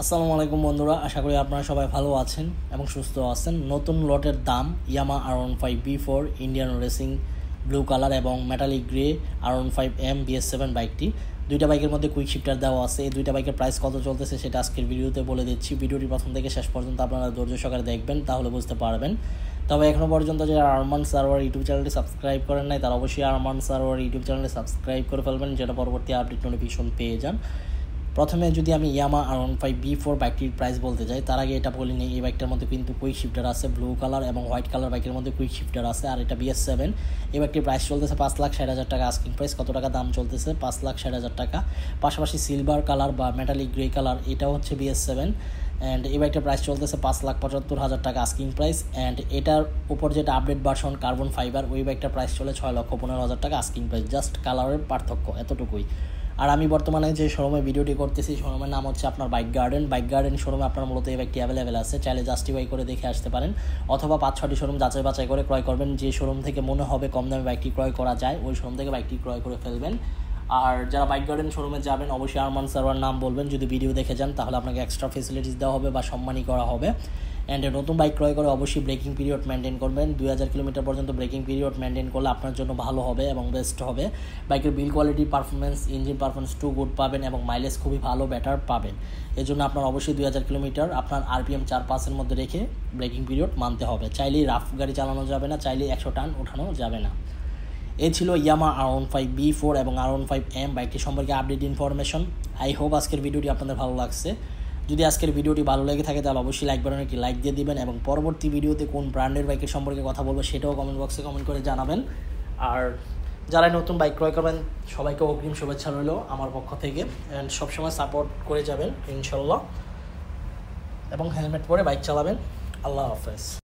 আসসালামু আলাইকুম বন্ধুরা, আশা করি আপনারা সবাই ভালো আছেন এবং সুস্থ আছেন। নতুন লটের দাম ইয়ামা R15 B4 Indian racing blue colour এবং মেটালিক গ্রে R15M BS7 বাইকটি। দুইটা বাইকের মধ্যে কুইক শিফটার দেওয়া আছে। এই দুইটা বাইকের প্রাইস কত চলতেছে সেটা আজকের ভিডিওতে বলে দিচ্ছি। ভিডিওটি প্রথম থেকে শেষ পর্যন্ত আপনারা ধৈর্য সহকারে দেখবেন, তাহলে বুঝতে পারবেন। তবে এখনও পর্যন্ত যারা আরমান সারোয়ার ইউটিউব চ্যানেলটি সাবস্ক্রাইব করেন নাই, তারা অবশ্যই আরমান সারোয়ার ইউটিউব চ্যানেলটি সাবস্ক্রাইব করে ফেলবেন, যেটা পরবর্তী আপডেট নোটিফিকেশন পেয়ে যান। প্রথমে যদি আমি ইয়ামা R15 B4 বাইকটির প্রাইস বলতে চাই, তার আগে এটা বলি নিই, এই বাইকটার মধ্যে কিন্তু কুইক শিফটার আছে, ব্লু কালার এবং হোয়াইট কালার বাইকের মধ্যে কুইক শিফটার আছে। আর এটা BS7। এই বাইকটির প্রাইস চলতেছে 5,60,000 টাকা। আস্কিং প্রাইস কত টাকা দাম চলতেছে? 5,60,000 টাকা। পাশাপাশি সিলভার কালার বা মেটালিক গ্রে কালার, এটাও হচ্ছে BS7। অ্যান্ড এই বাইকটার প্রাইস চলতেছে 5,75,000 টাকা আস্কিং প্রাইস। অ্যান্ড এটার উপর যেটা আপডেট ভার্সন কার্বন ফাইবার, ওই বাইকটার প্রাইস চলে 6,15,000 টাকা আস্কিং প্রাইস। জাস্ট কালারের পার্থক্য এতটুকুই। আর আমি বর্তমানে যে শোরুমে ভিডিওটি করতেছি, শোরুমের নাম হচ্ছে আপনার বাইক গার্ডেন শোরুমে আপনার মূলত এই বাইকটি অ্যাভেলেবেল আছে। চাইলে জাস্টিফাই করে দেখে আসতে পারেন, অথবা 5-6টি শোরুম যাচাই বাছাই করে ক্রয় করবেন। যে শোরুম থেকে মনে হবে কম দামে বাইকটি ক্রয় করা যায়, ওই শোরুম থেকে বাইকটি ক্রয় করে ফেলবেন। আর যারা বাইক গার্ডেন শোরুমে যাবেন, অবশ্যই আরমান সারোয়ার নাম বলবেন। যদি ভিডিও দেখে যান, তাহলে আপনাকে এক্সট্রা ফেসিলিটিস দেওয়া হবে বা সম্মানই করা হবে। অ্যান্ড নতুন বাইক ক্রয় করে অবশ্যই ব্রেকিং পিরিয়ড মেনটেন করবেন। 2000 কিলোমিটার পর্যন্ত ব্রেকিং পিরিয়ড মেনটেন করলে আপনার জন্য ভালো হবে এবং বেস্ট হবে। বাইকের build quality, performance, engine performance too good পাবেন এবং মাইলেজ খুবই ভালো বেটার পাবেন। এই জন্য আপনার অবশ্যই 2000 কিলোমিটার আপনার RPM 4-5-এর মধ্যে রেখে ব্রেকিং পিরিয়ড মানতে হবে। চাইলেই রাফ গাড়ি চালানো যাবে না, চাইলেই 100 টান ওঠানো যাবে না। এই ছিল ইয়ামা R15 B4 এবং R15M বাইকটি সম্পর্কে আপডেট ইনফরমেশন। আই হোপ আজকের ভিডিওটি আপনাদের ভালো লাগছে। যদি আজকের ভিডিওটি ভালো লেগে থাকে, তাহলে অবশ্যই লাইক বাটনে একটি লাইক দিয়ে দিবেন এবং পরবর্তী ভিডিওতে কোন ব্র্যান্ডের বাইকের সম্পর্কে কথা বলবো সেটাও কমেন্ট বক্সে কমেন্ট করে জানাবেন। আর যারা নতুন বাইক ক্রয় করবেন, সবাইকে অগ্রিম শুভেচ্ছা রইল আমার পক্ষ থেকে। অ্যান্ড সবসময় সাপোর্ট করে যাবেন ইনশাল্লাহ, এবং হেলমেট পরে বাইক চালাবেন। আল্লাহ হাফেজ।